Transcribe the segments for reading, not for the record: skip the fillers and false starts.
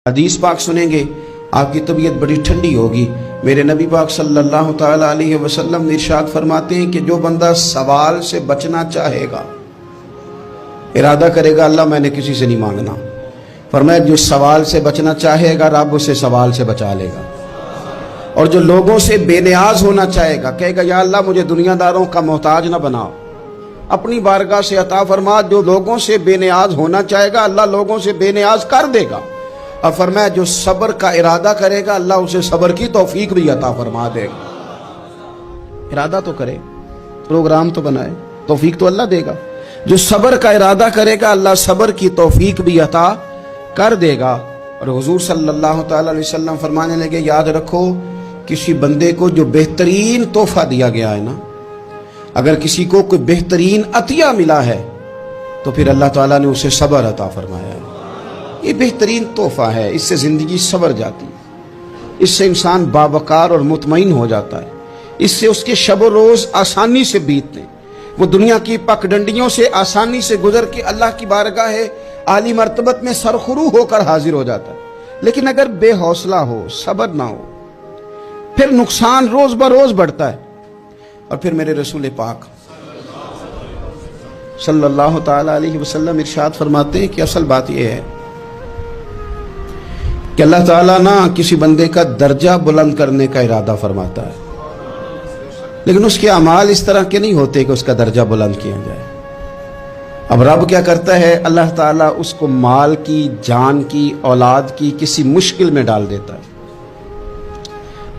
حدیث پاک سنیں گے آپ کی طبیعت بڑی ٹھنڈی ہوگی۔ میرے نبی پاک صلی اللہ تعالیٰ علیہ وسلم ارشاد فرماتے ہیں کہ جو بندہ سوال سے بچنا چاہے گا، ارادہ کرے گا اللہ میں نے کسی سے نہیں مانگنا، فرمایا جو سوال سے بچنا چاہے گا رب اسے سوال سے بچا لے گا، اور جو لوگوں سے بے نیاز ہونا چاہے گا کہے گا یا اللہ مجھے دنیا داروں کا محتاج نہ بناؤ، اپنی بارگاہ سے عطا فرما۔ جو لوگوں سے بے نیاز ہونا چاہے گا اللہ لوگوں سے بے نیاز کر دے گا، اور فرمایا جو صبر کا ارادہ کرے گا اللہ اسے صبر کی توفیق بھی عطا فرما دے گا۔ ارادہ تو کرے، پروگرام تو بنائے، توفیق تو اللہ دے گا۔ جو صبر کا ارادہ کرے گا اللہ صبر کی توفیق بھی عطا کر دے گا۔ اور حضور صلی اللہ تعالی علیہ وسلم فرمانے لگے یاد رکھو کسی بندے کو جو بہترین تحفہ دیا گیا ہے نا، اگر کسی کو کوئی بہترین عطیہ ملا ہے تو پھر اللہ تعالیٰ نے اسے صبر عطا فرمایا ہے۔ یہ بہترین تحفہ ہے، اس سے زندگی سنور جاتی ہے، اس سے انسان باوقار اور مطمئن ہو جاتا ہے، اس سے اس کے شب و روز آسانی سے بیتتے ہیں، وہ دنیا کی پگڈنڈیوں سے آسانی سے گزر کے اللہ کی بارگاہ عالی مرتبت میں سرخرو ہو کر حاضر ہو جاتا ہے۔ لیکن اگر بے حوصلہ ہو، صبر نہ ہو، پھر نقصان روز بروز بڑھتا ہے۔ اور پھر میرے رسول پاک صلی اللہ تعالی علیہ وسلم ارشاد فرماتے ہیں کہ اصل بات یہ ہے کہ اللہ تعالیٰ نہ کسی بندے کا درجہ بلند کرنے کا ارادہ فرماتا ہے، لیکن اس کے اعمال اس طرح کے نہیں ہوتے کہ اس کا درجہ بلند کیا جائے۔ اب رب کیا کرتا ہے، اللہ تعالیٰ اس کو مال کی، جان کی، اولاد کی کسی مشکل میں ڈال دیتا ہے،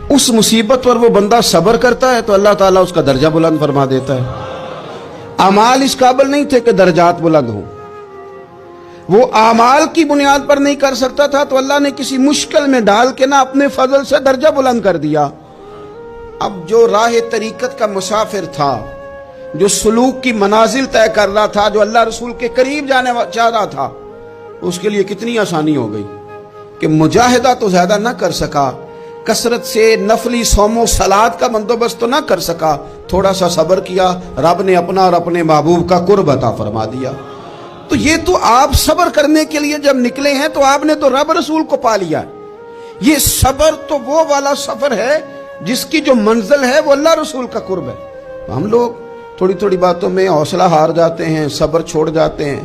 اس مصیبت پر وہ بندہ صبر کرتا ہے تو اللہ تعالیٰ اس کا درجہ بلند فرما دیتا ہے۔ اعمال اس قابل نہیں تھے کہ درجات بلند ہوں، وہ اعمال کی بنیاد پر نہیں کر سکتا تھا تو اللہ نے کسی مشکل میں ڈال کے نا اپنے فضل سے درجہ بلند کر دیا۔ اب جو راہ طریقت کا مسافر تھا، جو سلوک کی منازل طے کر رہا تھا، جو اللہ رسول کے قریب جانے چاہ رہا تھا، اس کے لیے کتنی آسانی ہو گئی کہ مجاہدہ تو زیادہ نہ کر سکا، کثرت سے نفلی صوم و صلات کا بندوبست تو نہ کر سکا، تھوڑا سا صبر کیا، رب نے اپنا اور اپنے محبوب کا قرب عطا فرما دیا۔ تو یہ تو آپ صبر کرنے کے لیے جب نکلے ہیں تو آپ نے تو رب رسول کو پا لیا ہے۔ یہ صبر تو وہ والا سفر ہے جس کی جو منزل ہے وہ اللہ رسول کا قرب ہے۔ ہم لوگ تھوڑی تھوڑی باتوں میں حوصلہ ہار جاتے ہیں، صبر چھوڑ جاتے ہیں،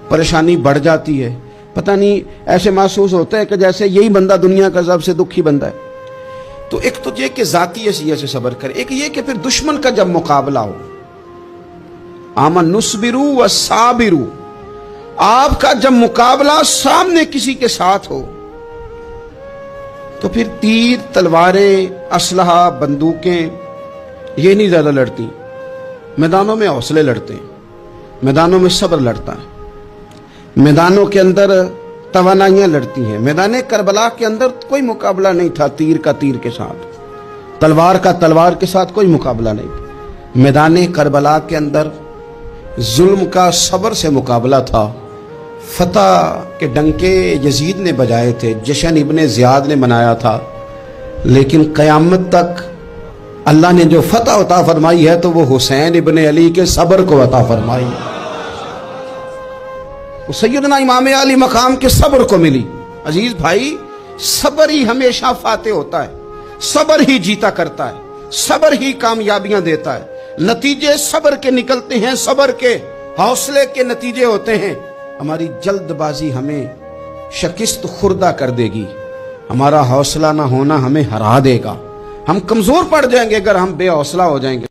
پریشانی بڑھ جاتی ہے، پتہ نہیں ایسے محسوس ہوتا ہے کہ جیسے یہی بندہ دنیا کا سب سے دکھی بندہ ہے۔ تو ایک تو یہ کہ ذاتی حیثیت سے صبر کرے، ایک یہ کہ پھر دشمن کا جب مقابلہ ہو، آمن نصبرو و صابرو، آپ کا جب مقابلہ سامنے کسی کے ساتھ ہو تو پھر تیر، تلواریں، اسلحہ، بندوقیں یہ نہیں زیادہ لڑتی، میدانوں میں حوصلے لڑتے ہیں، میدانوں میں صبر لڑتا ہے، میدانوں کے اندر توانائیاں لڑتی ہیں۔ میدان کربلا کے اندر کوئی مقابلہ نہیں تھا تیر کا تیر کے ساتھ، تلوار کا تلوار کے ساتھ کوئی مقابلہ نہیں تھا۔ میدان کربلا کے اندر ظلم کا صبر سے مقابلہ تھا۔ فتح کے ڈنکے یزید نے بجائے تھے، جشن ابن زیاد نے منایا تھا، لیکن قیامت تک اللہ نے جو فتح عطا فرمائی ہے تو وہ حسین ابن علی کے صبر کو عطا فرمائی ہے، وہ سیدنا امام علی مقام کے صبر کو ملی۔ عزیز بھائی، صبر ہی ہمیشہ فاتح ہوتا ہے، صبر ہی جیتا کرتا ہے، صبر ہی کامیابیاں دیتا ہے، نتیجے صبر کے نکلتے ہیں، صبر کے، حوصلے کے نتیجے ہوتے ہیں۔ ہماری جلد بازی ہمیں شکست خوردہ کر دے گی، ہمارا حوصلہ نہ ہونا ہمیں ہرا دے گا، ہم کمزور پڑ جائیں گے اگر ہم بے حوصلہ ہو جائیں گے۔